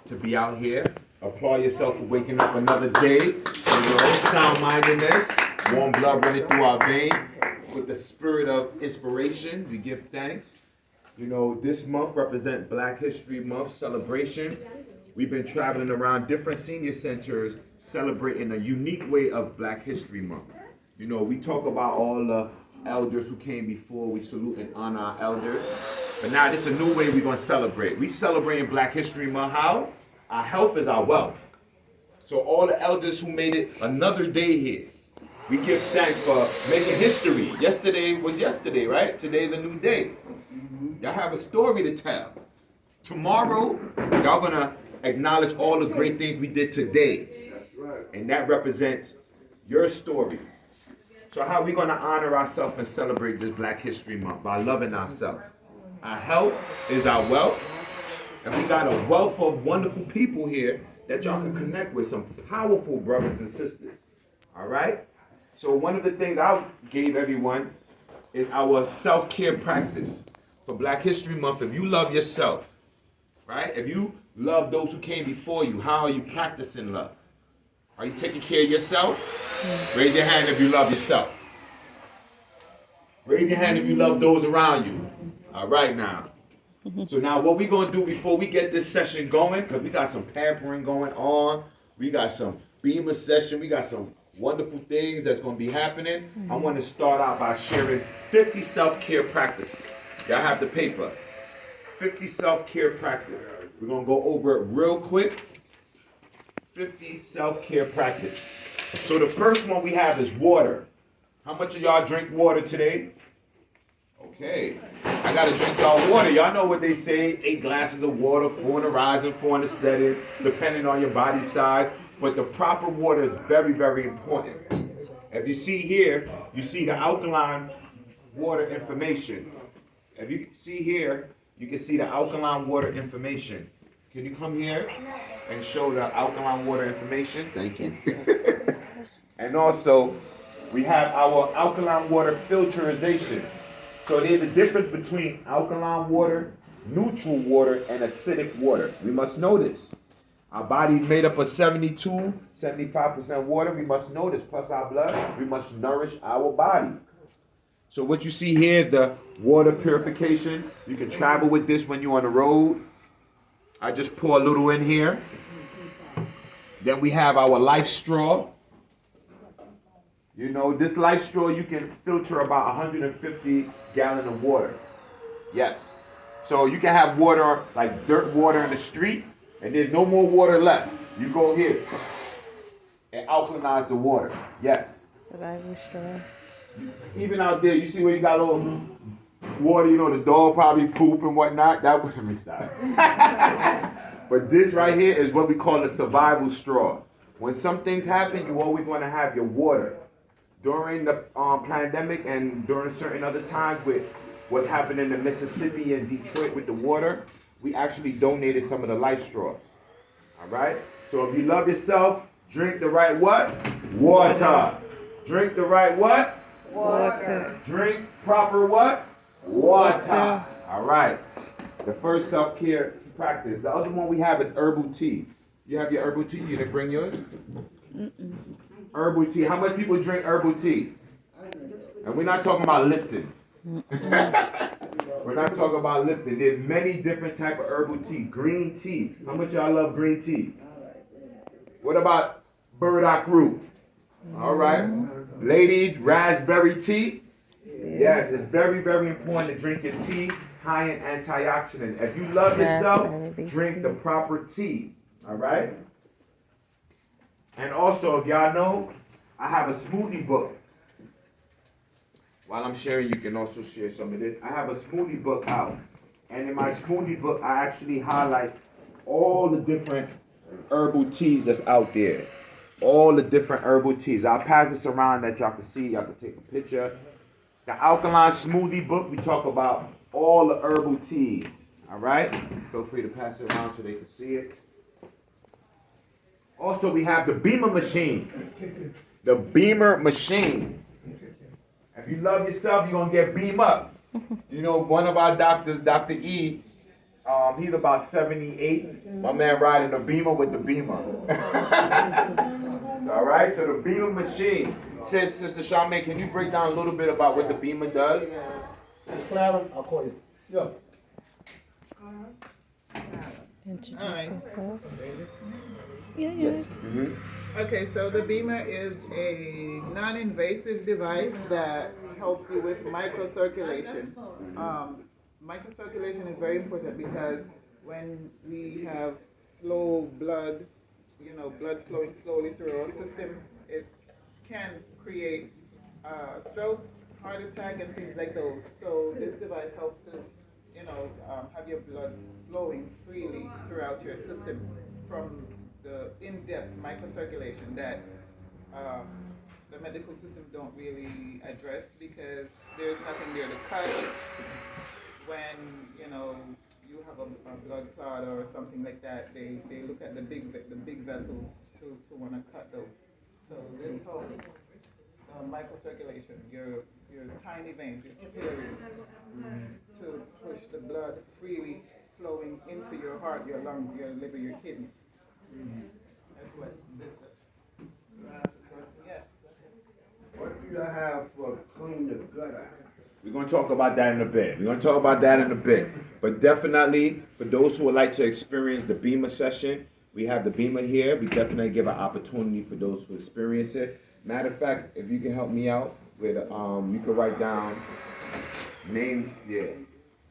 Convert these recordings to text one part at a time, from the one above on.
to be out here. Applaud yourself for waking up another day. Sound-mindedness, warm blood running through our veins. With the spirit of inspiration, we give thanks. This month represents Black History Month celebration. We've been traveling around different senior centers celebrating a unique way of Black History Month. We talk about all the elders who came before. We salute and honor our elders. But now this is a new way we're going to celebrate. We celebrating Black History Month. How? Our health is our wealth. So all the elders who made it another day here, we give thanks for making history. Yesterday was yesterday, right? Today's a new day. Y'all have a story to tell. Tomorrow, y'all going to acknowledge all the great things we did today. And that represents your story. So how are we going to honor ourselves and celebrate this Black History Month? By loving ourselves. Our health is our wealth. And we got a wealth of wonderful people here that y'all can connect with. Some powerful brothers and sisters. All right? So one of the things I gave everyone is our self-care practice. For Black History Month, if you love yourself, right? If you love those who came before you, how are you practicing love? Are you taking care of yourself? Raise your hand if you love yourself. Raise your hand if you love those around you. All right now. So now what we're going to do before we get this session going, because we got some pampering going on. We got some Beamer session. We got some wonderful things that's going to be happening. I want to start out by sharing 50 self-care practices. Y'all have the paper. 50 self-care practice. We're going to go over it real quick. 50 self-care practice. So the first one we have is water. How much of y'all drink water today? Okay. I got to drink y'all water. Y'all know what they say. 8 glasses of water, 4 in the rising, 4 in the setting, depending on your body size. But the proper water is very, very important. If you see here, you see the alkaline water information. If you see here, you can see the alkaline water information. Can you come here and show the alkaline water information? Thank you. And also, we have our alkaline water filterization. So there's a difference between alkaline water, neutral water, and acidic water. We must know this. Our body is made up of 75% water. We must know this. Plus our blood, we must nourish our body. So what you see here, the water purification, you can travel with this when you're on the road. I just pour a little in here. Then we have our life straw. This life straw, you can filter about 150 gallons of water. Yes. So you can have water, like dirt water in the street, and there's no more water left. You go here and alkalinize the water. Yes. Survival straw. Even out there, you see where you got a little water, the dog probably poop and whatnot. That wasn't me style. But this right here is what we call a survival straw. When some things happen, you always want to have your water. During the pandemic and during certain other times with what happened in the Mississippi and Detroit with the water, we actually donated some of the life straws. All right? So if you love yourself, drink the right what? Water. Drink the right what? Water. Drink proper what? Water. All right. The first self-care practice. The other one we have is herbal tea. You have your herbal tea? You didn't bring yours? Herbal tea. How much people drink herbal tea? And we're not talking about Lipton. We're not talking about Lipton. There's many different type of herbal tea. Green tea. How much y'all love green tea? What about burdock root? All right. Ladies, raspberry tea. Yes, it's very, very important to drink your tea high in antioxidant. If you love yourself, drink the proper tea. All right. And also, if y'all know, I have a smoothie book. While I'm sharing, you can also share some of this. I have a smoothie book out. And in my smoothie book, I actually highlight all the different herbal teas that's out there. All the different herbal teas. I'll pass this around that y'all can see. Y'all can take a picture. The alkaline smoothie book, we talk about all the herbal teas. All right? Feel free to pass it around so they can see it. Also, we have the Beamer machine. The Beamer machine. If you love yourself, you're going to get beamed up. One of our doctors, Dr. E, He's about 78. My man riding a Beamer with the Beamer. All right, so the Beamer machine. Sister Charmaine, can you break down a little bit about what the Beamer does? Miss Clara, I'll call you. Yeah. Introduce Alright. yourself. Yeah. Okay, so the Beamer is a non-invasive device that helps you with microcirculation. Microcirculation is very important because when we have slow blood, blood flowing slowly through our system, it can create stroke, heart attack, and things like those. So this device helps to, have your blood flowing freely throughout your system from the in-depth microcirculation that the medical system don't really address because there's nothing there to cut when you have a blood clot or something like that. They look at the big vessels to want to cut those. So this helps microcirculation, your tiny veins, your capillaries, to push the blood freely flowing into your heart, your lungs, your liver, your kidney. That's what this does. Yeah. What do you have for clean the gutter? We're going to talk about that in a bit. But definitely, for those who would like to experience the Beamer session, we have the Beamer here. We definitely give an opportunity for those who experience it. Matter of fact, if you can help me out with, you can write down names here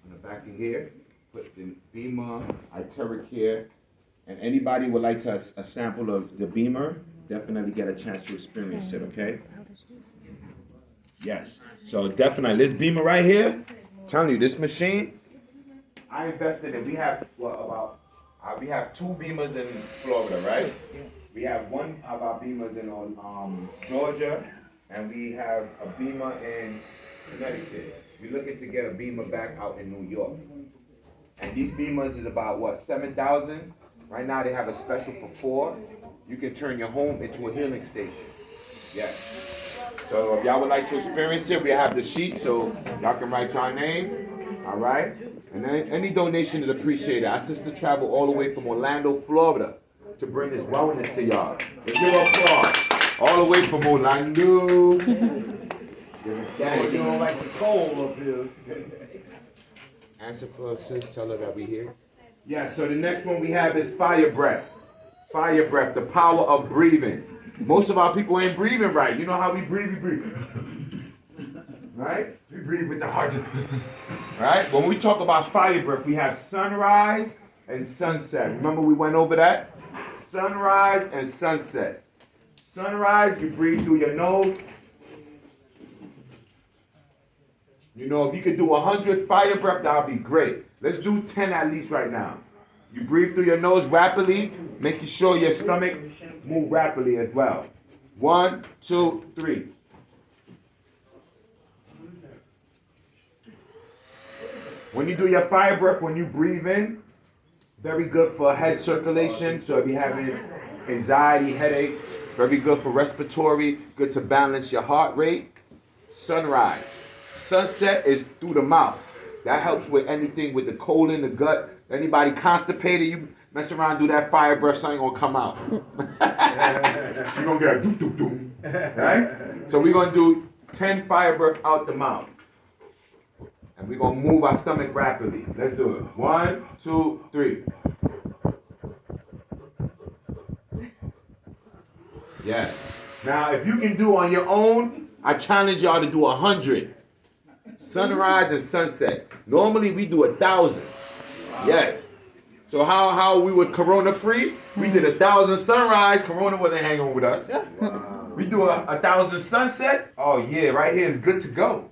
on the back of here. Put the Beamer, Iteric here. And anybody would like to a sample of the Beamer, definitely get a chance to experience it, okay? Yes. So definitely, this Beamer right here, I'm telling you, this machine, I invested in. We have we have 2 Beamers in Florida, right? We have one of our Beamers in Georgia, and we have a Beamer in Connecticut. We're looking to get a Beamer back out in New York. And these Beamers is about $7,000. Right now they have a special for 4. You can turn your home into a healing station. Yes. So if y'all would like to experience it, we have the sheet so y'all can write your name. All right? And then any donation is appreciated. Our sister traveled all the way from Orlando, Florida to bring this wellness to y'all. Give her applause. All the way from Orlando. You don't like the cold up here. Answer for sis, tell her that we here. Yeah, so the next one we have is fire breath. Fire breath, the power of breathing. Most of our people ain't breathing right. You know how we breathe? We breathe. Right? We breathe with the heart. Right? When we talk about fire breath, we have sunrise and sunset. Remember we went over that? Sunrise and sunset. Sunrise, you breathe through your nose. If you could do 100 fire breath, that would be great. Let's do 10 at least right now. You breathe through your nose rapidly, making sure your stomach move rapidly as well. 1, 2, 3. When you do your fire breath, when you breathe in, very good for head circulation. So if you're having anxiety, headaches, very good for respiratory, good to balance your heart rate. Sunrise. Sunset is through the mouth. That helps with anything with the cold in the gut. Anybody constipated, you mess around, do that fire breath, something gonna come out. You're gonna get a doom, doom, doom. Right? So we're gonna do 10 fire breath out the mouth. And we're gonna move our stomach rapidly. Let's do it. 1, 2, 3. Yes. Now, if you can do on your own, I challenge y'all to do 100. Sunrise and sunset. Normally we do 1,000. Yes. So how we were corona free? We did 1,000 sunrise. Corona wasn't hanging over us. We do 1,000 sunset. Oh yeah, right here is good to go.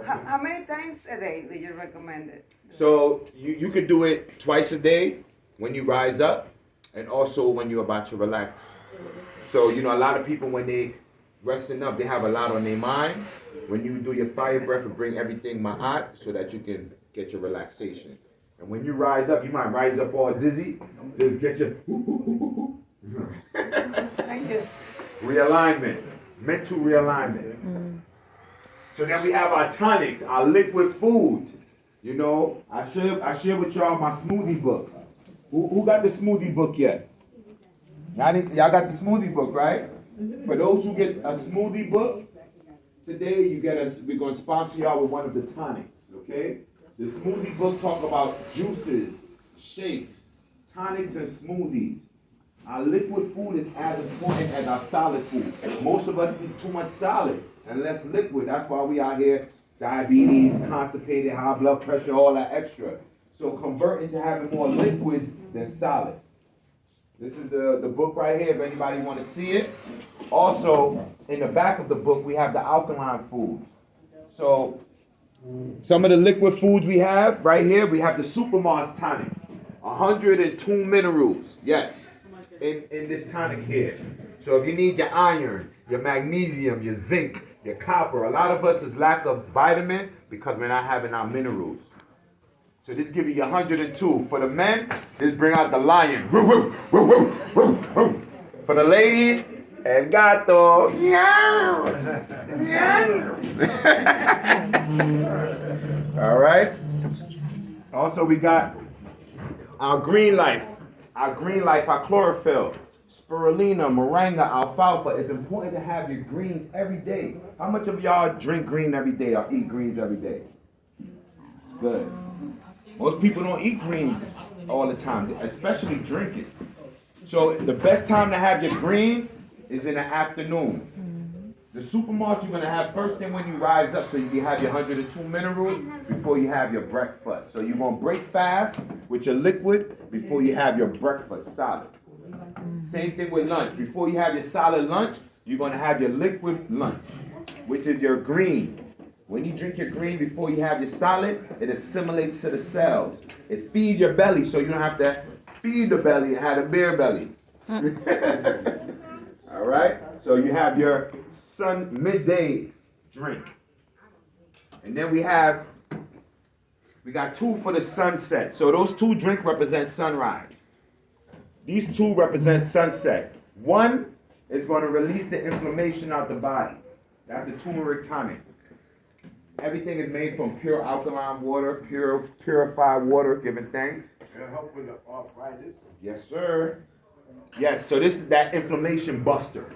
How many times a day do you recommend it? So you could do it twice a day when you rise up, and also when you're about to relax. So a lot of people when they resting up, they have a lot on their minds. When you do your fire breath and bring everything ma'at so that you can get your relaxation. And when you rise up, you might rise up all dizzy. Just get your Thank you. realignment, mental realignment. So then we have our tonics, our liquid food. You know, I share with y'all my smoothie book. Who got the smoothie book yet? Y'all got the smoothie book, right? For those who get a smoothie book, today we're gonna sponsor y'all with one of the tonics, okay? The smoothie book talk about juices, shakes, tonics, and smoothies. Our liquid food is as important as our solid food. Most of us eat too much solid and less liquid. That's why we out here, diabetes, constipated, high blood pressure, all that extra. So convert into having more liquids than solid. This is the book right here, if anybody want to see it. Also, in the back of the book, we have the alkaline foods. So, some of the liquid foods we have right here, we have the Supermars tonic. 102 minerals, yes, in this tonic here. So if you need your iron, your magnesium, your zinc, your copper, a lot of us is lack of vitamin because we're not having our minerals. So this give you 102. For the men, this bring out the lion. Woo, woo, woo, woo, woo, woo. For the ladies, el gato. All right. Also, we got our green life. Our chlorophyll, spirulina, moringa, alfalfa. It's important to have your greens every day. How much of y'all drink green every day or eat greens every day? It's good. Most people don't eat greens all the time, especially drinking. So the best time to have your greens is in the afternoon. The Supermars you're going to have first thing when you rise up, so you can have your 102 minerals before you have your breakfast. So you're going to break fast with your liquid before you have your breakfast solid. Same thing with lunch. Before you have your solid lunch, you're going to have your liquid lunch, which is your green. When you drink your green before you have your solid, it assimilates to the cells. It feeds your belly, so you don't have to feed the belly and have a bare belly. All right? So you have your midday drink. And then we got two for the sunset. So those two drinks represent sunrise. These two represent sunset. One is going to release the inflammation out the body. That's the turmeric tonic. Everything is made from pure alkaline water, purified water, giving thanks. It'll help with the arthritis. Yes, sir. Yes, so this is that inflammation buster.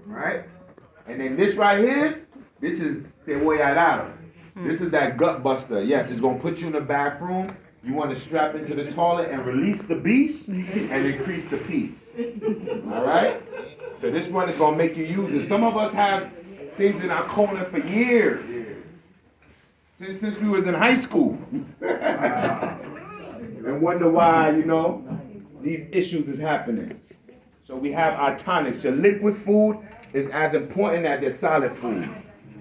Right? And then this right here, this is the Woyadara. This is that gut buster. Yes, it's going to put you in the bathroom. You want to strap into the toilet and release the beast and increase the peace. All right? So this one is going to make you use it. Some of us have things in our colon for years. Since we was in high school. And wonder why, these issues is happening. So we have our tonics. Your liquid food is as important as your solid food.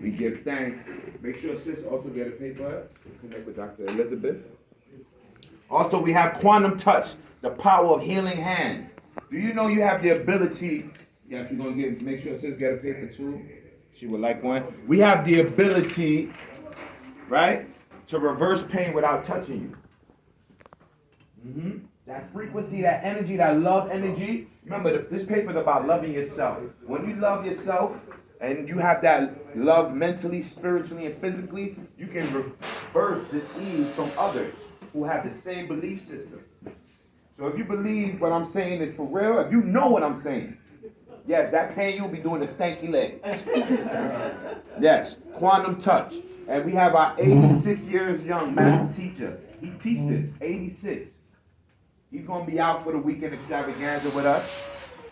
We give thanks. Make sure sis also get a paper. Connect with Dr. Elizabeth. Also, we have quantum touch, the power of healing hand. Do you know you have the ability? Yes, we're going to make sure sis get a paper too. She would like one. We have the ability, right, to reverse pain without touching you. That frequency, that energy, that love energy. Remember, this paper is about loving yourself. When you love yourself and you have that love mentally, spiritually, and physically, you can reverse this ease from others who have the same belief system. So if you believe what I'm saying is for real, if you know what I'm saying, yes, that pain you'll be doing the stanky leg. Yes, quantum touch. And we have our 86 years young master teacher. He teaches this, 86. He's going to be out for the weekend extravaganza with us.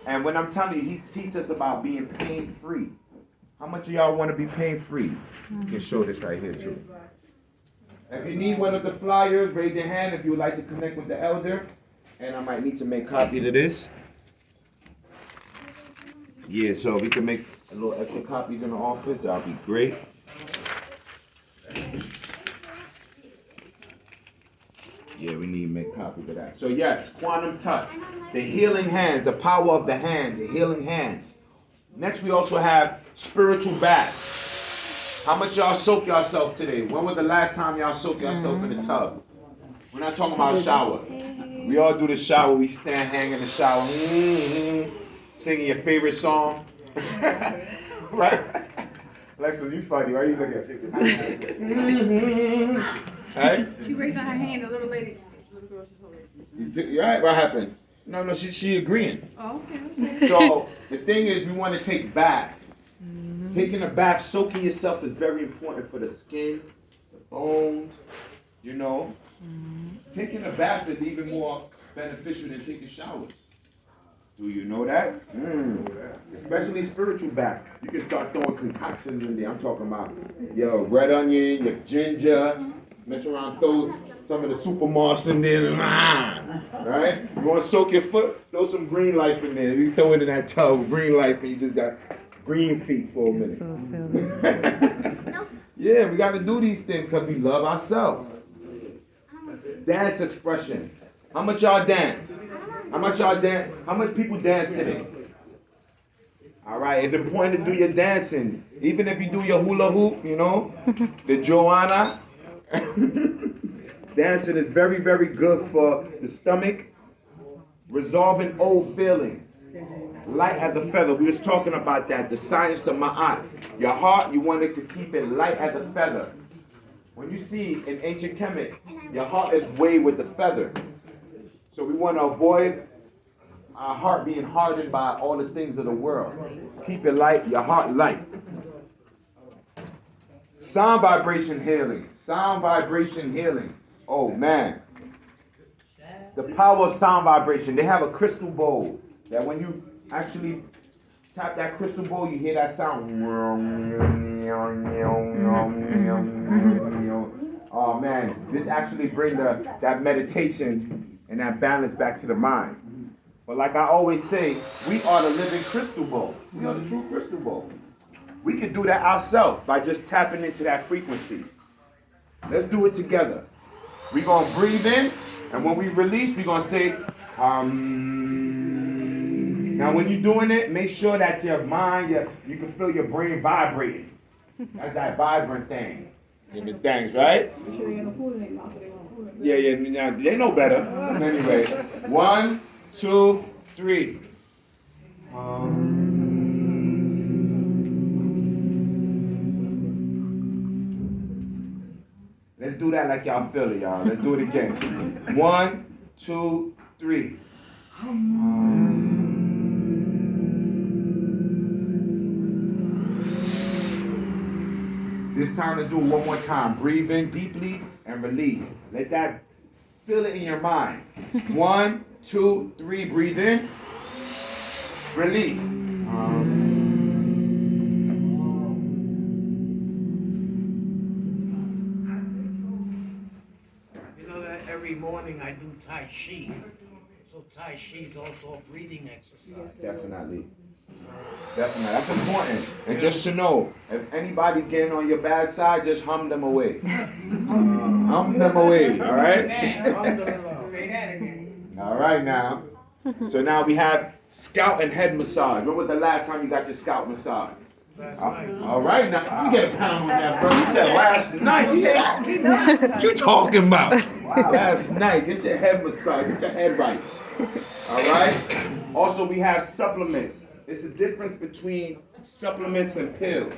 And when I'm telling you, he teaches us about being pain-free. How much of y'all want to be pain-free? You can show this right here, too. If you need one of the flyers, raise your hand if you would like to connect with the elder. And I might need to make copies of this. Yeah, so we can make a little extra copies in the office. That'll be great. Yeah, we need to make copies of that. So yes, quantum touch, the healing hands, the power of the hands, the healing hands. Next, we also have spiritual bath. How much y'all soak yourself today? When was the last time y'all soaked yourself in the tub? We're not talking about a shower. We all do the shower. We stand, hang in the shower, singing your favorite song. Right? Alexis, you funny. Why are you looking at pictures? Right? She raised her hand, the little lady. Little girl, she's holding. You right? What happened? No, she agreeing. Oh, okay. So the thing is, we want to take bath. Taking a bath, soaking yourself is very important for the skin, the bones, you know. Taking a bath is even more beneficial than taking showers. Do you know that? Especially spiritual bath. You can start throwing concoctions in there. I'm talking about your red onion, your ginger, mess around, throw some of the super moss in there, right? You want to soak your foot? Throw some green life in there. You throw it in that tub with green life and you just got green feet for a minute. So silly. Yeah, we got to do these things because we love ourselves. Dance expression. How much y'all dance? How much y'all dance? How much people dance today? All right, it's important to do your dancing. Even if you do your hula hoop, you know, the Joanna. Dancing is very, very good for the stomach. Resolving old feelings. Light as a feather. We was talking about that, the science of Ma'at. Your heart, you want it to keep it light as a feather. When you see in ancient Kemet, your heart is weighed with the feather. So we want to avoid our heart being hardened by all the things of the world. Keep it light, your heart light. Sound vibration healing. Sound vibration healing. Oh man. The power of sound vibration. They have a crystal bowl that when you actually tap that crystal bowl, you hear that sound. Oh man, this actually brings that meditation and that balance back to the mind. But like I always say, we are the living crystal bowl. We are the true crystal bowl. We can do that ourselves by just tapping into that frequency. Let's do it together. We're going to breathe in, and when we release, we're going to say, Now when you're doing it, make sure that your mind, you can feel your brain vibrating. That's that vibrant thing. In the things, right? Yeah, now they know better. Anyway, 1, 2, 3. Let's do that like y'all feel it, y'all. Let's do it again. 1, 2, 3. This time to do it one more time. Breathe in deeply and release. Let that, feel it in your mind. 1, 2, 3, breathe in. Release. You know that every morning I do Tai Chi. So Tai Chi is also a breathing exercise. Definitely. That's important. And just to know, if anybody getting on your bad side, just hum them away. Hum them away, all right? All right now. So now we have scalp and head massage. When was the last time you got your scalp massage? All right now. You get a pound on that, bro. You said last night. You hear that? What you talking about? Wow. Last night. Get your head massage. Get your head right. All right? Also, we have supplements. It's a difference between supplements and pills.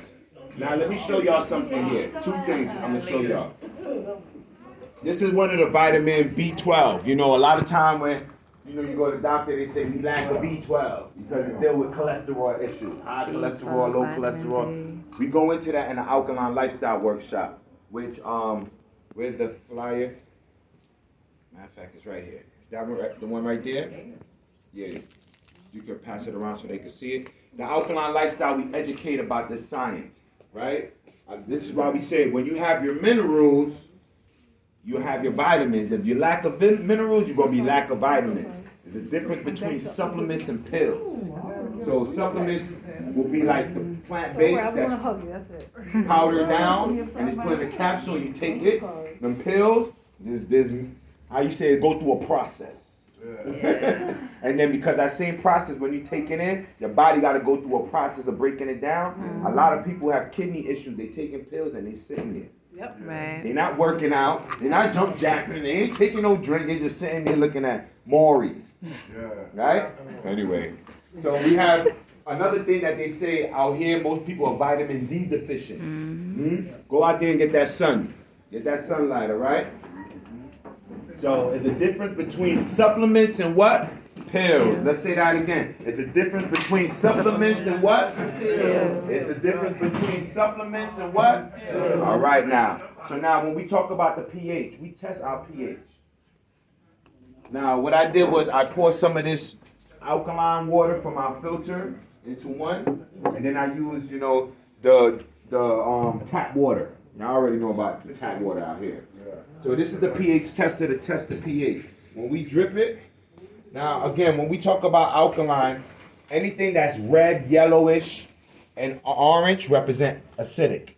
Now, let me show y'all something here. 2 things I'm going to show y'all. This is one of the vitamin B12. You know, a lot of time when, you go to the doctor, they say we lack of B12 because it deals with cholesterol issues. High cholesterol, low cholesterol. We go into that in the Alkaline Lifestyle Workshop, which, where's the flyer? Matter of fact, it's right here. That one, the one right there? Yeah. You can pass it around so they can see it. The Alkaline Lifestyle, we educate about this science, right? This is why we say when you have your minerals, you have your vitamins. If you lack of minerals, you're going to be lack of vitamins. There's a difference between supplements and pills. So supplements will be like the plant-based that's powdered down and it's put in a capsule. You take it. Them pills, there's how you say it, go through a process. And then because that same process, when you take it in, your body got to go through a process of breaking it down. A lot of people have kidney issues. They taking pills and they sitting there. Yep. Right. They're not working out. They're not jump jacking. They ain't taking no drink. They're just sitting there looking at Maury's. Right? Anyway, so we have another thing that they say out here. Most people are vitamin D deficient. Go out there and get that sun. Get that sunlight, all right? So, it's the difference between supplements and what? Pills. Let's say that again. It's the difference between supplements and what? Pills. It's the difference between supplements and what? Pills. All right, now. So now, when we talk about the pH, we test our pH. Now, what I did was I poured some of this alkaline water from our filter into one, and then I used, the tap water. Y'all already know about the tap water out here. So this is the pH tester to test the pH. When we drip it, now again, when we talk about alkaline, anything that's red, yellowish, and orange represent acidic.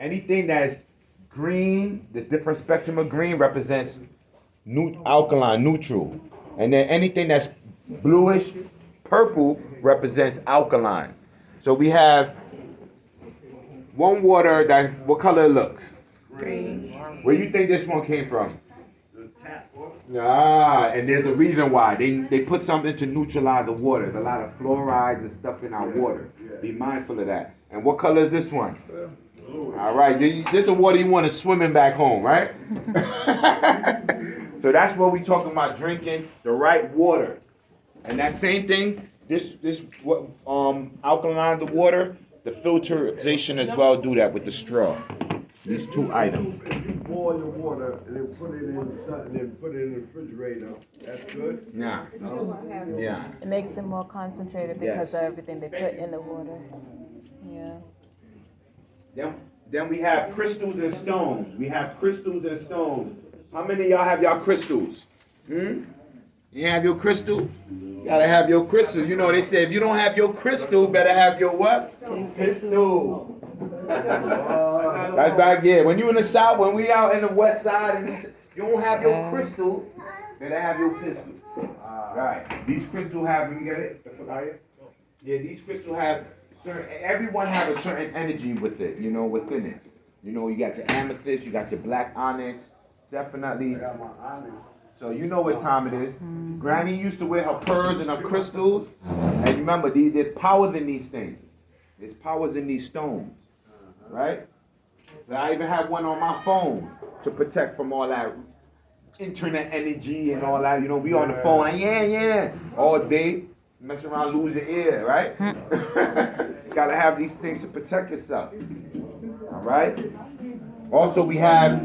Anything that's green, the different spectrum of green represents alkaline, neutral. And then anything that's bluish, purple represents alkaline. So we have one water that, what color it looks? Green. Where you think this one came from? The tap water. Ah, and there's a reason why. They put something to neutralize the water. There's a lot of fluorides and stuff in our water. Be mindful of that. And what color is this one? Blue. All right, this is water you want to swim in back home, right? So that's what we talking about, drinking the right water. And that same thing, this alkaline the water, the filterization as well do that with the straw. These two items. If you boil the water and then put it in something and put it in the refrigerator, that's good? Yeah. Yeah. It makes it more concentrated because of everything they put in the water. Yeah. Then we have crystals and stones. We have crystals and stones. How many of y'all have y'all crystals? You have your crystal? You gotta have your crystal. You know, they say if you don't have your crystal, better have your what? Pistol. That's back here. When you in the south, when we out in the west side, and you don't have your crystal, better have your pistol. Right. These crystals have, let me get it? Yeah, these crystals have everyone have a certain energy with it, within it. You got your amethyst, you got your black onyx, definitely. I got my onyx. So you know what time it is. Granny used to wear her pearls and her crystals. And remember, there's powers in these things. There's powers in these stones. Right? So I even have one on my phone to protect from all that internet energy and all that. We on the phone, all day. Mess around, lose your ear, right? You gotta have these things to protect yourself. All right? Also, we have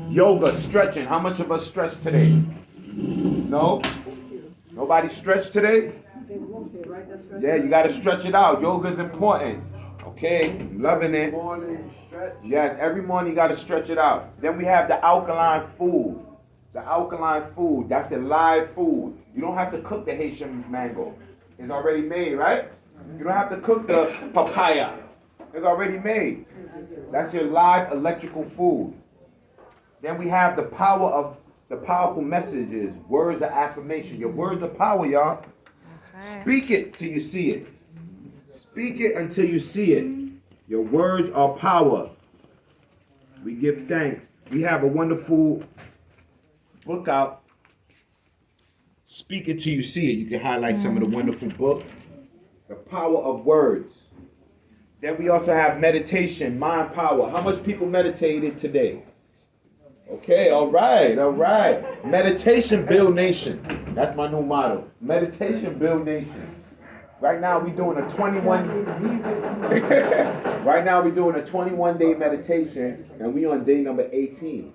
yoga, stretching. How much of us stretch today? No? Nobody stretch today? Yeah, you gotta stretch it out. Yoga is important. Okay, I'm loving it. Morning stretch. Yes, every morning you gotta stretch it out. Then we have the alkaline food. The alkaline food, that's a live food. You don't have to cook the Haitian mango. It's already made, right? You don't have to cook the papaya. It's already made. That's your live electrical food. Then we have the powerful messages, words of affirmation. Your words of power, y'all. That's right. Speak it till you see it. Speak it until you see it. Your words are power. We give thanks. We have a wonderful book out. Speak it till you see it. You can highlight some of the wonderful books. The power of words. Then we also have meditation, mind power. How much people meditated today? Okay, all right. Meditation build nation. That's my new motto. Meditation build nation. Right now we're doing a 21-day meditation, and we on day number 18.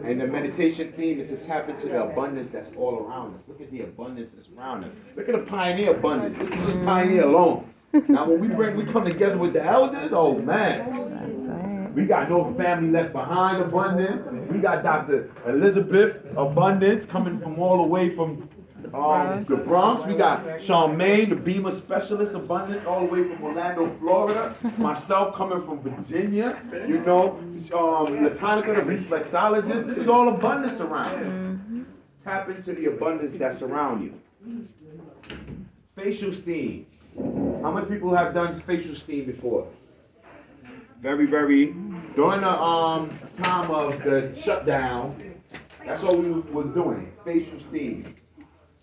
And the meditation theme is to tap into the abundance that's all around us. Look at the abundance that's around us. Look at the pioneer abundance. This is just pioneer alone. Now when we come together with the elders, oh man. That's right. We got no family left behind abundance. We got Dr. Elizabeth Abundance coming from all the way from the Bronx. We got Charmaine, the Beamer Specialist Abundance, all the way from Orlando, Florida. Myself coming from Virginia. Latonica, the reflexologist. This is all abundance around you. Tap into the abundance that's around you. Facial steam. How much people have done facial steam before? Very, very. During the time of the shutdown, that's what we was doing. Facial steam.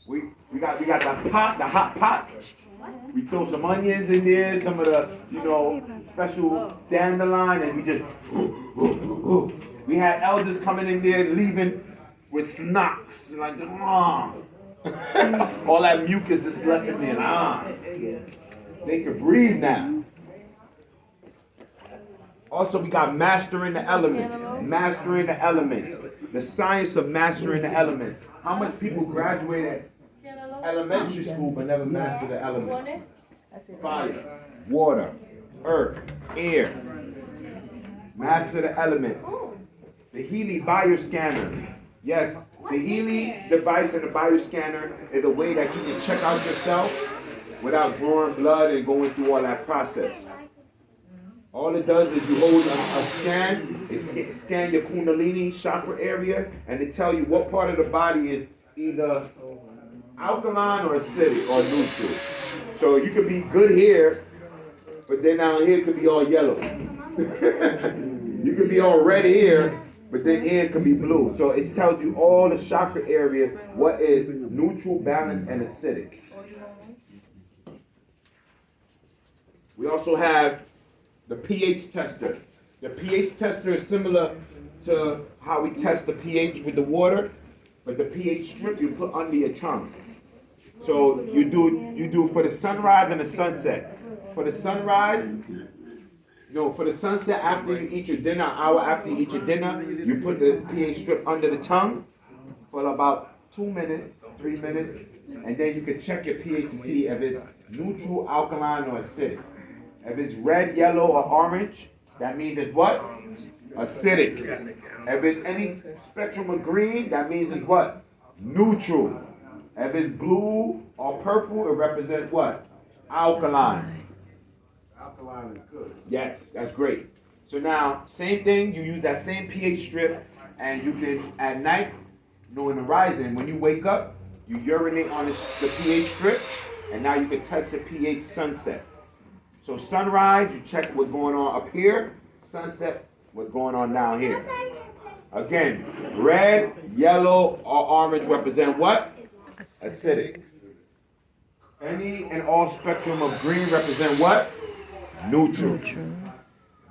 We got the hot pot, We throw some onions in there, some of the, special dandelion, and we just, we had elders coming in there leaving with snocks, like, all that mucus that's left in there, They could breathe now. Also, we got mastering the elements. Mastering the elements. The science of mastering the elements. How much people graduated elementary school but never mastered the elements? Fire, water, earth, air. Master the elements. The Healy bioscanner. Yes, the Healy device and the bioscanner is a way that you can check out yourself without drawing blood and going through all that process. All it does is you hold a scan, it scan your Kundalini chakra area, and it tell you what part of the body is either alkaline or acidic or neutral. So you could be good here, but then down here it could be all yellow. You could be all red here, but then here it could be blue. So it tells you all the chakra area, what is neutral, balanced, and acidic. We also have the pH tester. The pH tester is similar to how we test the pH with the water, but the pH strip you put under your tongue. So you do for the sunrise and the sunset. For the sunrise, for the sunset after you eat your dinner, an hour after you eat your dinner, you put the pH strip under the tongue for about 2 minutes, 3 minutes, and then you can check your pH to see if it's neutral, alkaline, or acidic. If it's red, yellow, or orange, that means it's what? Acidic. If it's any spectrum of green, that means it's what? Neutral. If it's blue or purple, it represents what? Alkaline. Alkaline is good. Yes, that's great. So now, same thing, you use that same pH strip, and you can, at night, in the rising, when you wake up, you urinate on the pH strip, and now you can test the pH sunset. So sunrise, you check what's going on up here. Sunset, what's going on down here. Again, red, yellow, or orange represent what? Acidic. Any and all spectrum of green represent what? Neutral.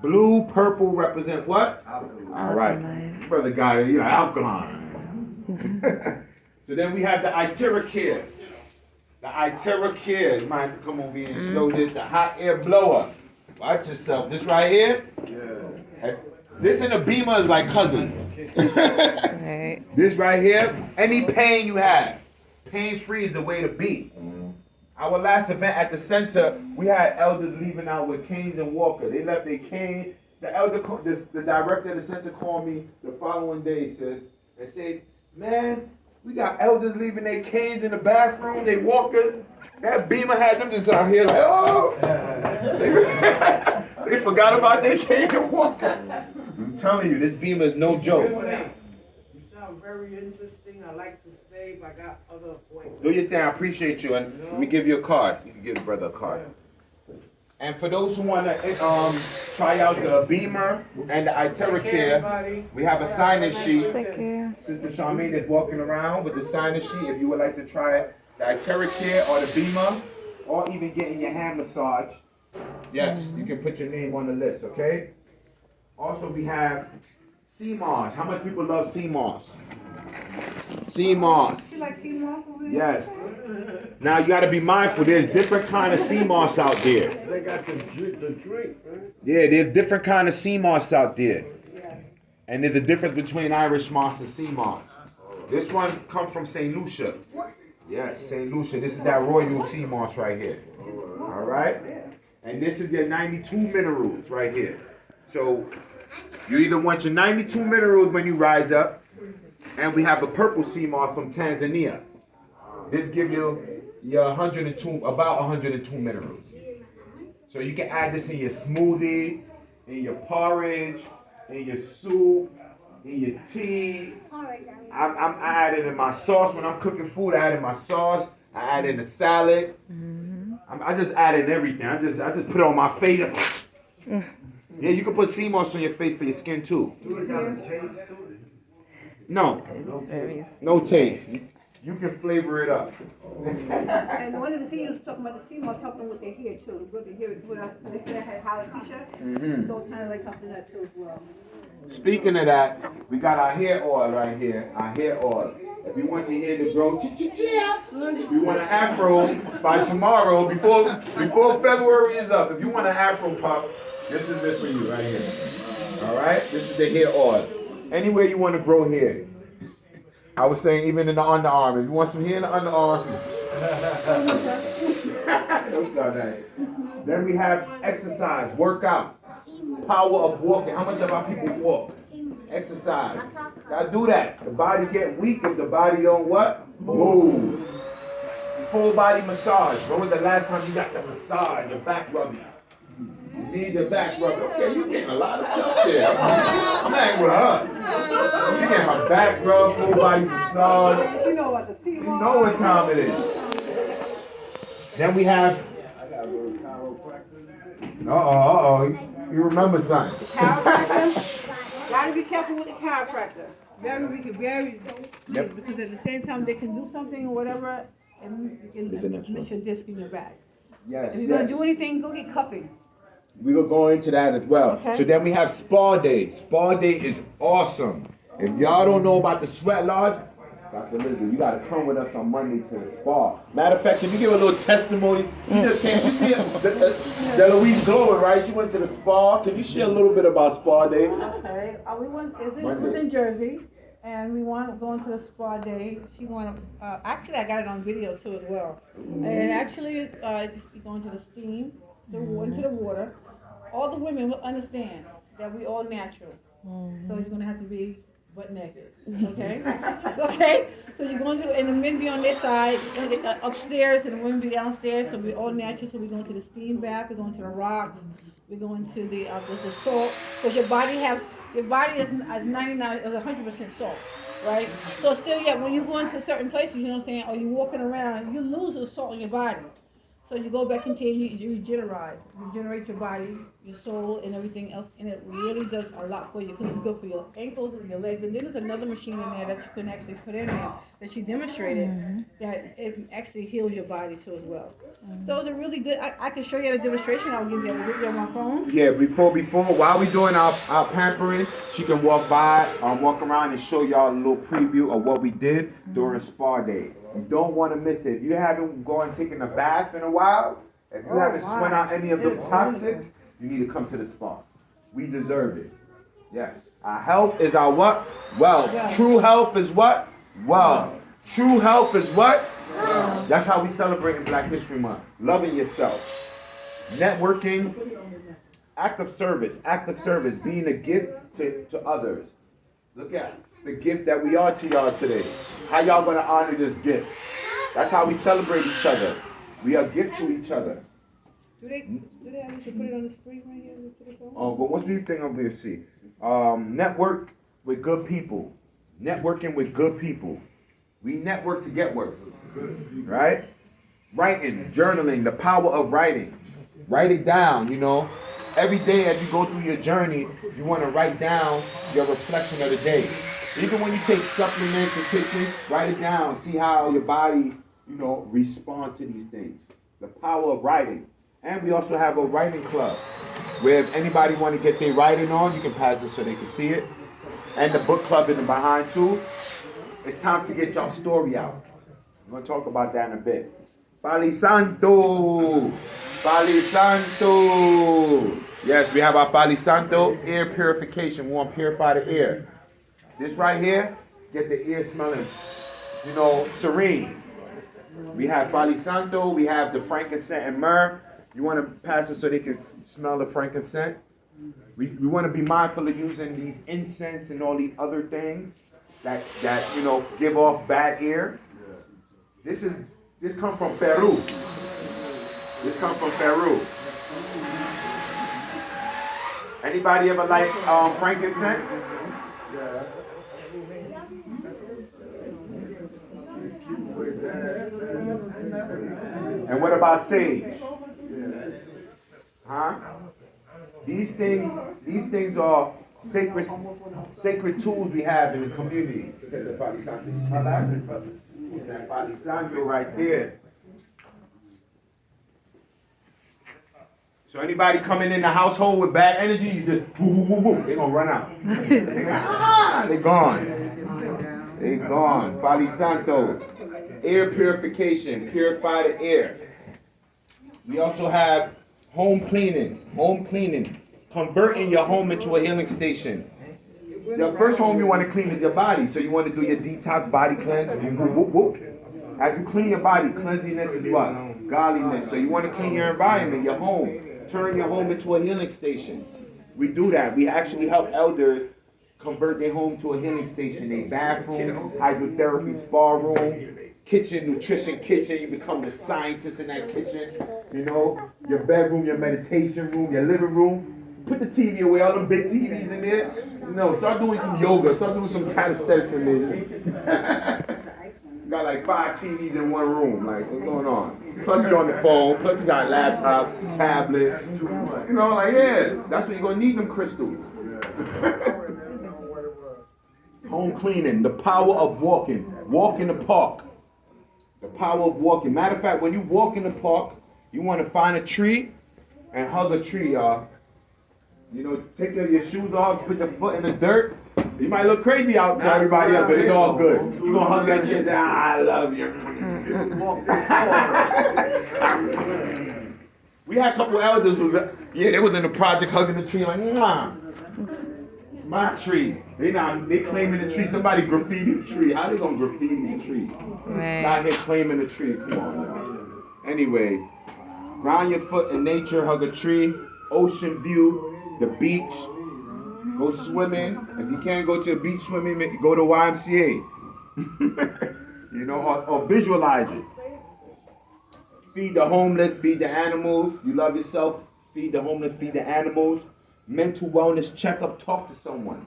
Blue, purple represent what? Alkaline. All right. Brother guy, alkaline. So then we have the Iteracare. The Iteracare, you might have to come over here and show this, the hot air blower. Watch yourself. This right here, this and the Beamer is like cousins. This right here, any pain you have, pain-free is the way to be. Our last event at the center, we had elders leaving out with canes and walker. They left their cane. The director of the center called me the following day, and said, man, we got elders leaving their canes in the bathroom, they walkers. That Beamer had them just out here like, oh. They forgot about their cane and walker. I'm telling you, this Beamer is no joke. You sound very interesting. I like to stay, but I got other appointments. Do your thing. I appreciate you. And let me give you a card. You can give the brother a card. And for those who want to try out the Beamer and the Iteracare, we have a sign-in sheet. Take care. Sister Charmaine is walking around with the sign-in sheet. If you would like to try the Iteracare or the Beamer, or even getting your hand massage, yes, you can put your name on the list, okay? Also, we have sea moss. How much people love sea moss? Sea moss. You like sea moss over here? Yes. Now you got to be mindful. There's different kind of sea moss out there. They got the drink, right? Yeah, there's different kind of sea moss out there. And there's a difference between Irish moss and sea moss. This one comes from St. Lucia. Yes, St. Lucia. This is that royal sea moss right here. All right? And this is your 92 minerals right here. So you either want your 92 minerals when you rise up, and we have a purple sea moss from Tanzania. This gives you your about 102 minerals. So you can add this in your smoothie, in your porridge, in your soup, in your tea. I add it in my sauce when I'm cooking food. I add it in my sauce. I add it in the salad. I just add it in everything. I just put it on my face. Yeah, you can put sea moss on your face for your skin too. Do it got a taste to it? No, It's very no taste. you can flavor it up. And one of the seniors was talking about the CMOS helping with their hair too, with their hair, they said I had alopecia, so it's kind of like helping that too as well. Speaking of that, we got our hair oil right here. Our hair oil. If you want your hair to grow, if you want an afro by tomorrow, before February is up, if you want an afro puff, this is it for you right here. All right, this is the hair oil. Anywhere you want to grow hair. I was saying even in the underarm. If you want some hair in the underarm. Don't start that. Then we have exercise, workout, power of walking. How much of our people walk? Exercise. Gotta do that. The body get weak if the body don't what? Move. Full body massage. When was the last time you got the massage, your back rubbing? You need your back rubbing. Okay, you getting a lot of stuff there. I'm hanging with her. You getting her back rub, full body massage. You know what the CMOS. You know what time it is. Then we have. You remember something. Chiropractor. Gotta be careful with the chiropractor. Very, because at the same time they can do something or whatever and you can miss your disc in your back. Yes. If you're gonna do anything, go get cupping. We will go into that as well. Okay. So then we have Spa Day. Spa Day is awesome. If y'all don't know about the Sweat Lodge, Dr. Elizabeth, you gotta come with us on Monday to the spa. Matter of fact, can you give a little testimony? You just came. You see the Louise glowing, right? She went to the spa. Can you share a little bit about Spa Day? Okay. It was in Jersey, and we want to go into the spa day. She wanted. Actually, I got it on video too as well. And actually, you're going to the steam, into the water. All the women will understand that we all natural. So you're gonna have to be butt naked, okay? Okay? So you're going to, and the men be on their side, upstairs, and the women be downstairs, so we're all natural, so we're going to the steam bath, we're going to the rocks, we're going to the salt, because your body is 99, is 100% salt, right? So still, yeah, when you go into certain places, you know what I'm saying, or you're walking around, you lose the salt in your body. So you go back into you regenerate your body, your soul, and everything else, and it really does a lot for you because it's good for your ankles and your legs. And then there's another machine in there that you can actually put in there that she demonstrated that it actually heals your body too as well. So it's a really good. I can show you the demonstration. I'll give you a video on my phone. Yeah, before while we doing our pampering, she can walk around and show y'all a little preview of what we did during Spa Day. You don't want to miss it. If you haven't gone and taken a bath in a while, if you haven't sweat out any of the toxics, you need to come to the spa. We deserve it. Yes. Our health is our what? Wealth. True health is what? Wealth. True health is what? That's how we celebrate in Black History Month. Loving yourself. Networking. Act of service, being a gift to others. Look at the gift that we are to y'all today. How y'all gonna honor this gift? That's how we celebrate each other. We are a gift to each other. Do they need to put it on the screen right here? But what's the thing I'm gonna see? Network with good people. Networking with good people. We network to get work. Right? Writing, journaling, the power of writing. Write it down, you know. Every day as you go through your journey, you want to write down your reflection of the day. Even when you take supplements and take things, write it down. See how your body, respond to these things. The power of writing. And we also have a writing club where if anybody want to get their writing on, you can pass it so they can see it. And the book club in the behind too. It's time to get y'all story out. We're going to talk about that in a bit. Pali Santo. Pali Santo. Yes, we have our Pali Santo ear purification. We want to purify the ear. This right here, get the ear smelling, serene. We have Pali Santo. We have the frankincense and myrrh. You want to pass it so they can smell the frankincense. We want to be mindful of using these incense and all these other things that give off bad ear. This comes from Peru. This comes from Peru. Anybody ever like frankincense? And what about sage? Huh? These things are sacred tools we have in the community. That Palo Santo right there. So anybody coming in the household with bad energy, you just woo, woo, woo, woo. They're gonna run out. They're gone. They're gone. Palo Santo. Air purification. Purify the air. We also have home cleaning. Home cleaning. Converting your home into a healing station. The first home you want to clean is your body. So you want to do your detox body cleanse. Whoop, whoop. As you clean your body, cleanliness is what? Godliness. So you want to clean your environment, your home. Turn your home into a healing station. We do that. We actually help elders convert their home to a healing station. A bathroom, hydrotherapy, spa room, kitchen, nutrition kitchen. You become the scientist in that kitchen. You know, your bedroom, your meditation room, your living room. Put the TV away, all them big TVs in there. No, start doing some yoga, start doing some calisthenics in there. Got like 5 TVs in one room. Like, what's going on? Plus you're on the phone, plus you got laptop, tablet. You know, like, yeah, that's when you're gonna need them crystals. Home cleaning, the power of walking. Walk in the park. The power of walking. Matter of fact, when you walk in the park, you want to find a tree and hug a tree, y'all. You know, take your shoes off, put your foot in the dirt. You might look crazy out to everybody else, but it's all good. You gonna hug that tree and say, I love you. We had a couple elders they was in the project hugging the tree like, my tree. They claiming the tree. Somebody graffiti the tree. How they gonna graffiti the tree? Right. Not here claiming the tree. Come on, y'all. Anyway, ground your foot in nature, hug a tree, ocean view. The beach, go swimming. If you can't go to the beach swimming, go to YMCA. You know, or visualize it. Feed the homeless, feed the animals. You love yourself, feed the homeless, feed the animals. Mental wellness checkup, talk to someone.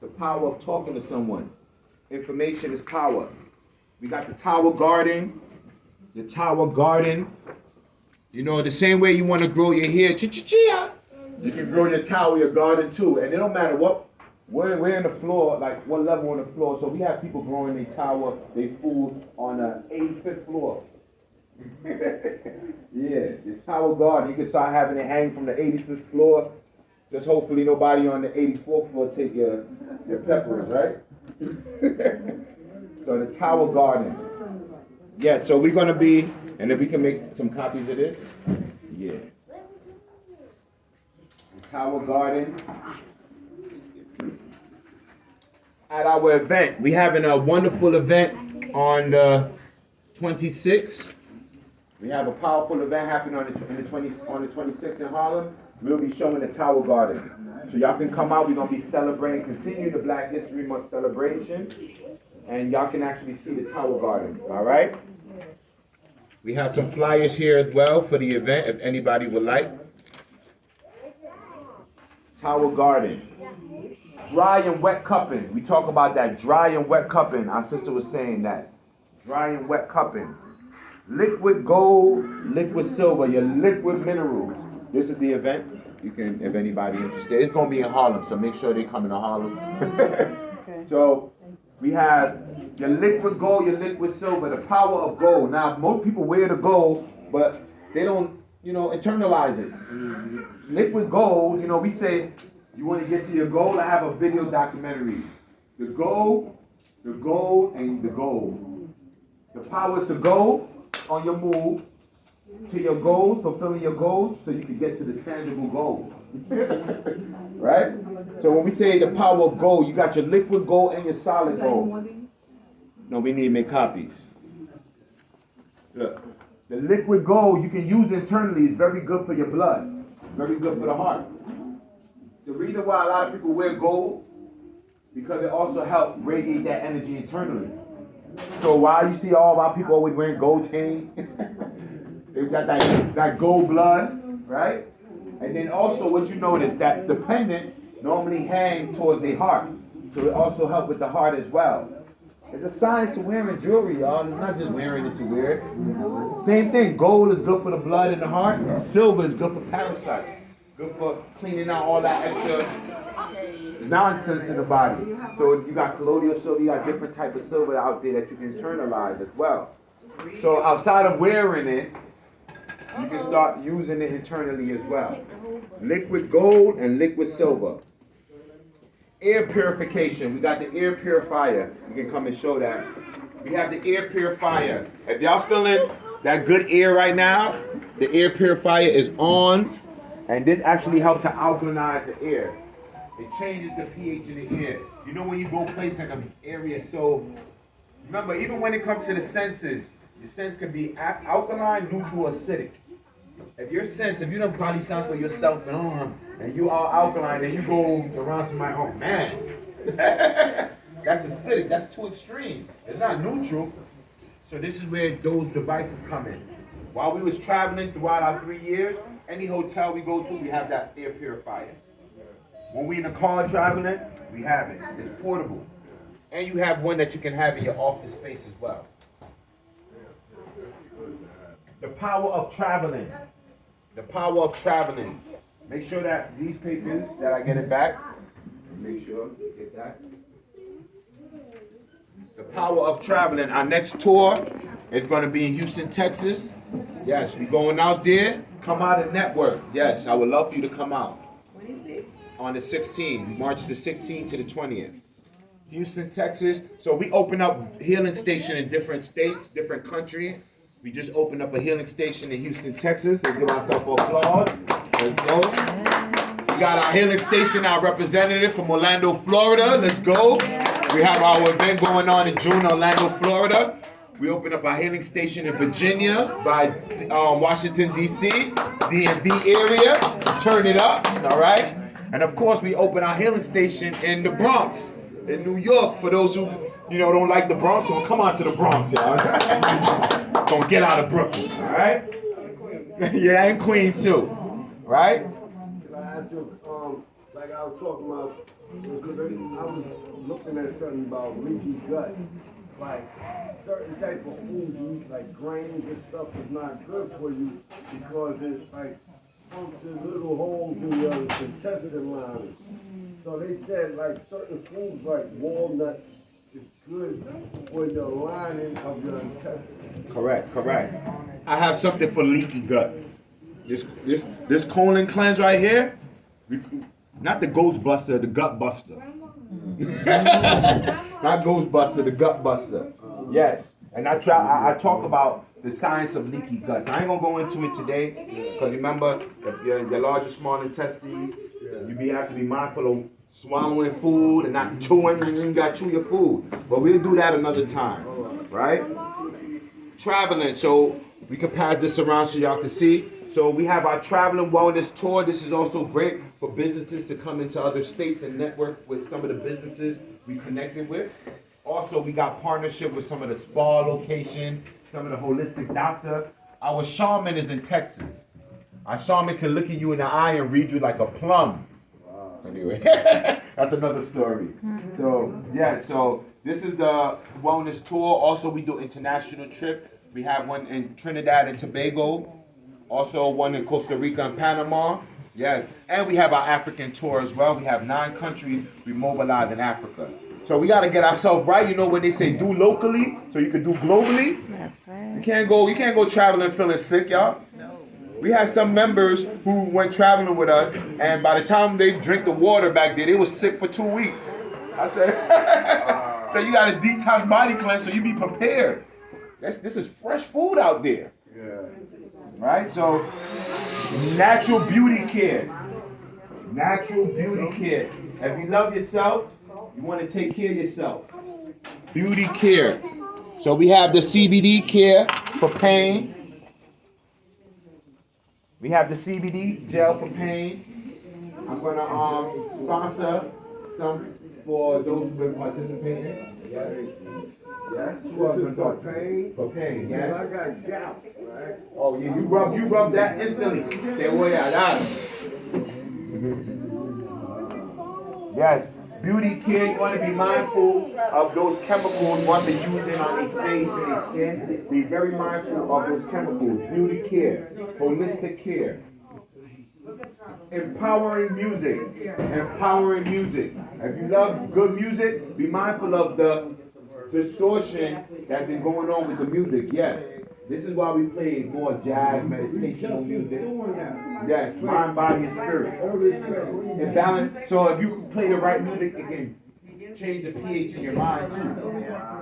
The power of talking to someone. Information is power. We got the Tower Garden. The Tower Garden. You know, the same way you want to grow your hair. Ch-ch-chia. You can grow your tower, your garden too, and it don't matter where in the floor, like what level on the floor. So we have people growing their tower, their food on the 85th floor. Yeah, the Tower Garden. You can start having it hang from the 85th floor. Just hopefully nobody on the 84th floor take your peppers, right? So the Tower Garden. Yeah, so we're gonna be, and if we can make some copies of this, yeah. Tower Garden. At our event, we having a wonderful event on the 26th. We have a powerful event happening on the 26th in Harlem. We'll be showing the Tower Garden. So y'all can come out. We're gonna be celebrating, continue the Black History Month celebration, and y'all can actually see the Tower Garden. All right. We have some flyers here as well for the event, if anybody would like. Tower Garden. Dry and wet cupping. We talk about that. Dry and wet cupping. Our sister was saying that. Dry and wet cupping. Liquid gold, liquid silver, your liquid minerals. This is the event. You can, if anybody interested. It's going to be in Harlem, so make sure they come into Harlem. So we have your liquid gold, your liquid silver, the power of gold. Now, most people wear the gold, but they don't, internalize it. Liquid gold, we say, you want to get to your goal? I have a video documentary. The goal, and the goal. The power is to go on your move to your goals, fulfilling your goals, so you can get to the tangible goal. Right? So when we say the power of gold, you got your liquid gold and your solid gold. No, we need to make copies. Look. The liquid gold you can use internally is very good for your blood, very good for the heart. The reason why a lot of people wear gold, because it also helps radiate that energy internally. So why you see all of our people always wearing gold chains? They've got that gold blood, right? And then also what you notice, that the pendant normally hangs towards the heart. So it also helps with the heart as well. It's a science to wearing jewelry, y'all. It's not just wearing it to wear it. Same thing. Gold is good for the blood and the heart. Silver is good for parasites. Good for cleaning out all that extra nonsense in the body. So you got colloidal silver, you got different type of silver out there that you can internalize as well. So outside of wearing it, you can start using it internally as well. Liquid gold and liquid silver. Air purification. We got the air purifier. You can come and show that. We have the air purifier. If y'all feeling that good air right now, the air purifier is on. And this actually helps to alkalinize the air. It changes the pH in the air. You know when you go place in an area, so remember, even when it comes to the senses, the sense can be alkaline, neutral, or acidic. If your sense, if you don't body sample yourself and you are alkaline, and you go around somebody, oh man, that's acidic, that's too extreme. It's not neutral. So this is where those devices come in. While we was traveling throughout our 3 years, any hotel we go to, we have that air purifier. When we in the car traveling, we have it. It's portable. And you have one that you can have in your office space as well. The power of traveling. The power of traveling. Make sure that these papers, that I get it back. Make sure you get that. The power of traveling. Our next tour is going to be in Houston, Texas. Yes, we're going out there. Come out and network. Yes, I would love for you to come out. When is it? On the 16th, March the 16th to the 20th. Houston, Texas. So we open up healing station in different states, different countries. We just opened up a healing station in Houston, Texas. Let's give ourselves an applause. Let's go. We got our healing station, our representative from Orlando, Florida. Let's go. We have our event going on in June, Orlando, Florida. We opened up our healing station in Virginia by Washington, D.C., DMV area. Turn it up, all right? And of course, we open our healing station in the Bronx, in New York. For those who, don't like the Bronx, well, come on to the Bronx, y'all. Don't get out of Brooklyn, all right? Yeah, and Queens too, right? I asked you, like I was talking about, because I was looking at something about leaky gut. Like certain type of food you eat, like grains and stuff, is not good for you because it's like punctures little holes in your intestinal line. So they said like certain foods like walnuts is good for the lining of your intestines. Correct. I have something for leaky guts. This colon cleanse right here, not the ghost buster, the gut buster. Not Ghostbuster, the gut buster. Yes. And I talk about the science of leaky guts. I ain't gonna go into it today, because remember, your large or small intestines, you have to be mindful of swallowing food and not chewing, and you gotta chew your food. But we'll do that another time, right? Traveling, so we can pass this around so y'all can see. So we have our traveling wellness tour. This is also great for businesses to come into other states and network with some of the businesses we connected with. Also, we got partnership with some of the spa location, some of the holistic doctor. Our shaman is in Texas. Our shaman can look at you in the eye and read you like a plum. Anyway, that's another story. So this is the wellness tour. Also, we do international trip. We have one in Trinidad and Tobago. Also one in Costa Rica and Panama. Yes. And we have our African tour as well. We have 9 countries we mobilize in Africa. So we got to get ourselves right. You know when they say do locally, so you can do globally. That's right. You can't go traveling feeling sick, y'all. No. We had some members who went traveling with us, and by the time they drink the water back there, they was sick for 2 weeks. I said, so you got to detox body cleanse so you be prepared. This is fresh food out there. Yeah. Right? So, natural beauty care. Natural beauty care. If you love yourself, you want to take care of yourself. Beauty care. So we have the CBD care for pain. We have the CBD gel for pain. I'm going to sponsor some for those who are participating. Yes. For pain? For pain, yes. I got gout, right? Oh yeah, you rub that instantly. They way out. Yes. Beauty care, you want to be mindful of those chemicals what they're using on their face and their skin. Be very mindful of those chemicals. Beauty care, holistic care. empowering music. Empowering music. If you love good music, be mindful of the distortion that's been going on with the music. Yes. This is why we play more jazz, meditational music. Yes, mind, body, and spirit. And balance. So if you play the right music, it can change the pH in your mind too.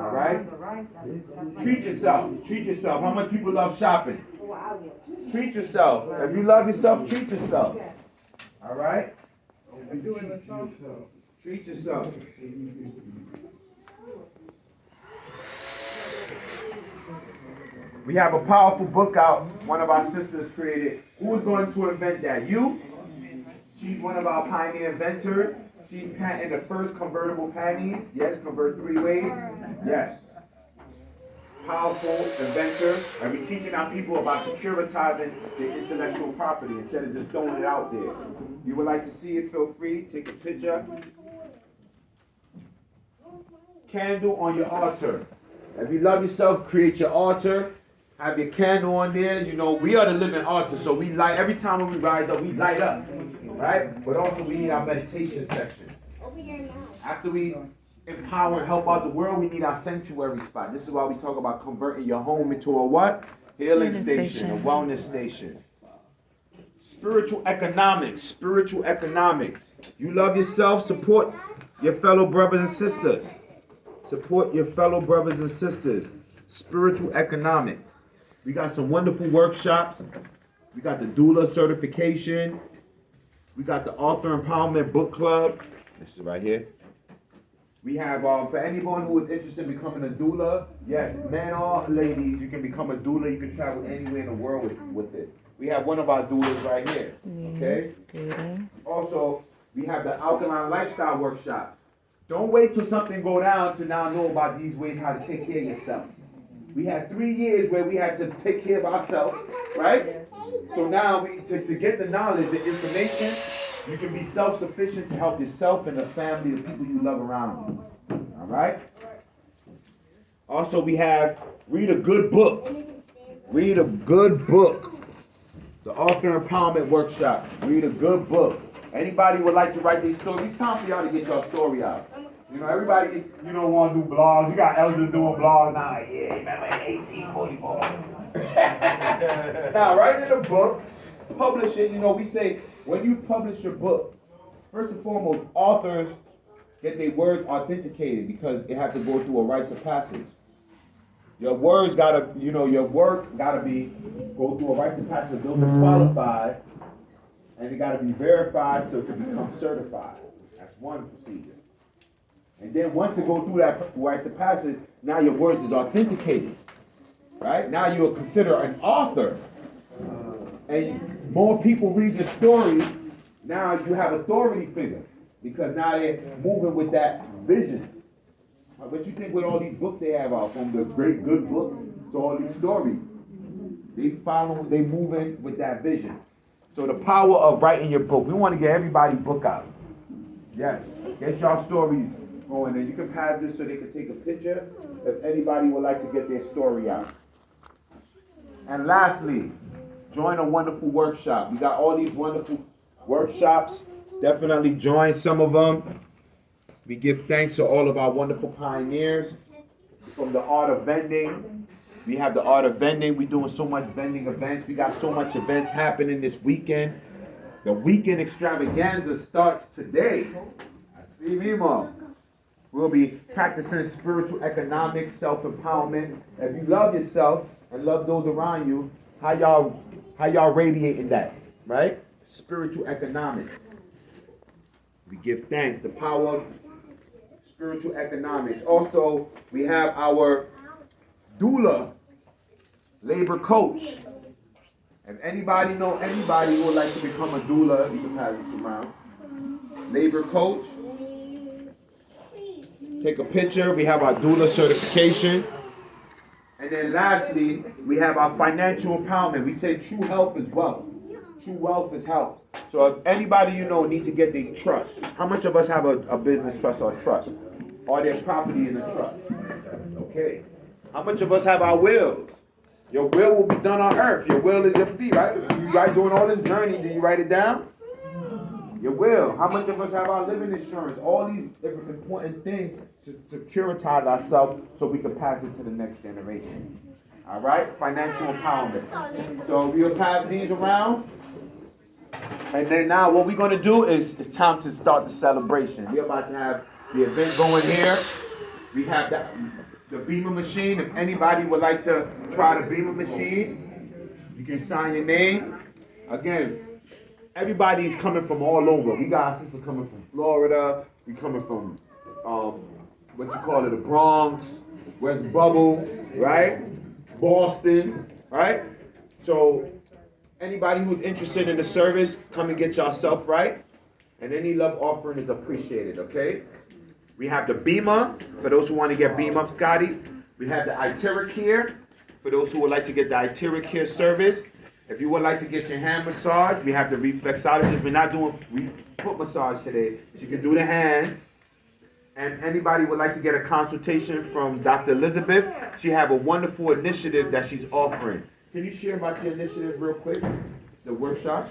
All right? Treat yourself. Treat yourself. How much people love shopping? Treat yourself. If you love yourself, treat yourself. All right? Treat yourself. We have a powerful book out. One of our sisters created. Who is going to invent that? You? She's one of our pioneer inventors. She patented the first convertible panties. Yes, convert 3 ways. Yes. Powerful inventor. And we're teaching our people about securitizing their intellectual property instead of just throwing it out there. You would like to see it, feel free. Take a picture. Candle on your altar. If you love yourself, create your altar. Have your candle on there. You know, we are the living altar. So we light, every time when we rise up, we light up. Right? But also we need our meditation section. After we empower and help out the world, we need our sanctuary spot. This is why we talk about converting your home into a what? Healing station, a wellness station. Spiritual economics. Spiritual economics. You love yourself, support your fellow brothers and sisters. Support your fellow brothers and sisters. Spiritual economics. We got some wonderful workshops. We got the doula certification. We got the author empowerment book club. This is right here. We have, for anyone who is interested in becoming a doula, yes, men or ladies, you can become a doula. You can travel anywhere in the world with it. We have one of our doulas right here. Okay? Also, we have the alkaline lifestyle workshop. Don't wait till something go down to now know about these ways how to take care of yourself. We had 3 years where we had to take care of ourselves, right? So now to get the knowledge, the information, you can be self-sufficient to help yourself and the family, the people you love around you. All right? Also, we have read a good book. Read a good book. The author empowerment workshop. Read a good book. Anybody would like to write their story? It's time for y'all to get your story out. You know, everybody, you know, want to do blogs. You got elders doing blogs now. Like, yeah, remember in 1844. Now, write in a book, publish it. You know, we say when you publish your book, first and foremost, authors get their words authenticated because it has to go through a rites of passage. Your words gotta, you know, your work gotta go through a rites of passage. Those are qualified, and it gotta be verified so it can become certified. That's one procedure. And then once it goes through that rites of passage, now your words is authenticated. Right? Now you are considered an author. And more people read your story, now you have authority figure. Because now they're moving with that vision. But you think with all these books they have out, from the great good books to all these stories, they moving with that vision. So the power of writing your book. We want to get everybody's book out. Yes. Get y'all stories going. And you can pass this so they can take a picture if anybody would like to get their story out. And lastly, join a wonderful workshop. We got all these wonderful workshops. Definitely join some of them. We give thanks to all of our wonderful pioneers. From the art of vending. We have the art of vending. We're doing so much vending events. We got so much events happening this weekend. The weekend extravaganza starts today. I see me, Mom. We'll be practicing spiritual economics, self-empowerment. If you love yourself and love those around you, how y'all radiating that, right? Spiritual economics. We give thanks. The power of spiritual economics. Also, we have our doula, labor coach. If anybody know anybody who would like to become a doula, you can pass this around. Labor coach. Take a picture. We have our doula certification. And then lastly, we have our financial empowerment. We say true health is wealth. True wealth is health. So if anybody you know needs to get their trust, how much of us have a business trust or trust? Or their property in a trust? Okay. How much of us have our wills? Your will be done on earth. Your will is your feet, right? You right doing all this journey, do you write it down? Your will. How much of us have our living insurance? All these important things to securitize ourselves so we can pass it to the next generation. All right? Financial empowerment. So we'll pass these around. And then now what we're going to do is it's time to start the celebration. We're about to have the event going here. We have the Beamer machine. If anybody would like to try the Beamer machine, you can sign your name. Again, everybody's coming from all over. We got sisters coming from Florida. We coming from, what you call it, the Bronx, West Bubble, right? Boston, right? So anybody who's interested in the service, come and get yourself right. And any love offering is appreciated, okay? We have the Beamer, for those who want to get Beam Up, Scotty. We have the Itiracare, for those who would like to get the Itiracare service. If you would like to get your hand massaged, we have the reflexologist. We're not doing foot massage today. You can do the hand. And anybody would like to get a consultation from Dr. Elizabeth, she have a wonderful initiative that she's offering. Can you share about the initiative real quick? The workshop?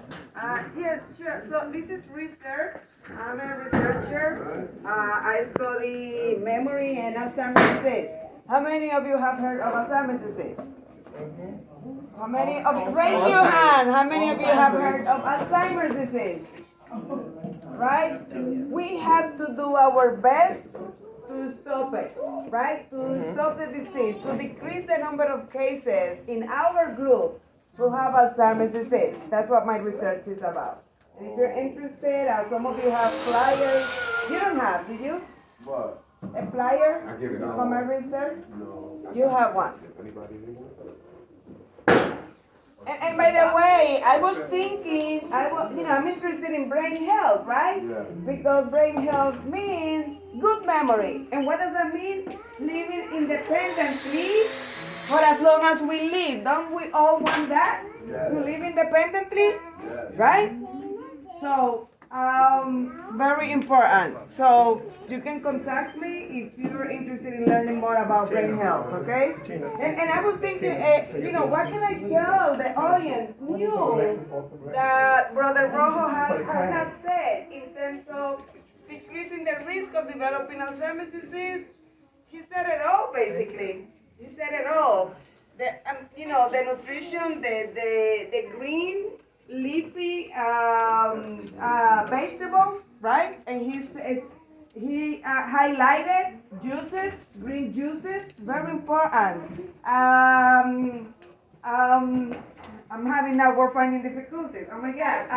Yes, sure. So this is research. I'm a researcher. I study memory and Alzheimer's disease. How many of you have heard of Alzheimer's disease? How many of you? Raise your hand. How many of you have heard of Alzheimer's disease? Right? We have to do our best to stop it, right? To stop the disease, to decrease the number of cases in our group who have Alzheimer's disease. That's what my research is about. And if you're interested, some of you have flyers. You don't have, do you? What? A flyer I give it from my research? No. You have one. Anybody need one? And by the way, I was thinking, I'm interested in brain health, right? Yeah. Because brain health means good memory. And what does that mean? Living independently for as long as we live. Don't we all want that? Yes. To live independently, Yes. right? So, very important. So, you can contact me if you're interested in learning more about brain health, okay? And I was thinking, what can I tell the audience new that Brother Rojo has said in terms of decreasing the risk of developing Alzheimer's disease? He said it all, basically. He said it all. The nutrition, the green, leafy vegetables, right? And he highlighted juices, green juices, very important. I'm having that word finding difficulties. Oh my God.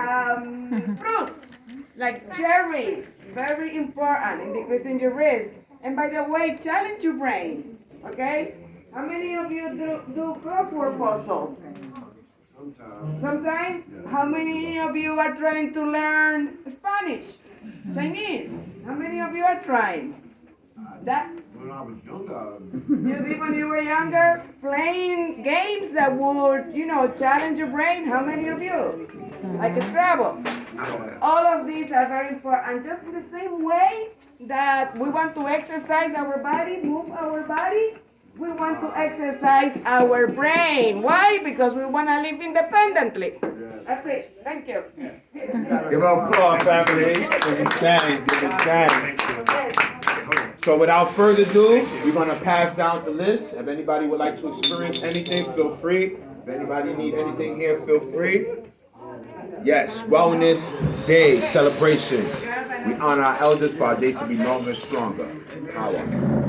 Fruits like cherries, very important in decreasing your risk. And by the way, challenge your brain. Okay? How many of you do crossword puzzle? Sometimes? How many of you are trying to learn Spanish? Chinese? How many of you are trying? That When I was younger, you did when you were younger? Playing games that would, challenge your brain? How many of you? Like Scrabble. All of these are very important. Just in the same way that we want to exercise our body, move our body, we want to exercise our brain. Why? Because we want to live independently. That's it. Thank you. Give them applause, family. Give it thanks. Give it thanks. So without further ado, we're going to pass down the list. If anybody would like to experience anything, feel free. If anybody need anything here, feel free. Yes, Wellness Day celebration. We honor our elders for our days to be longer and stronger. Power.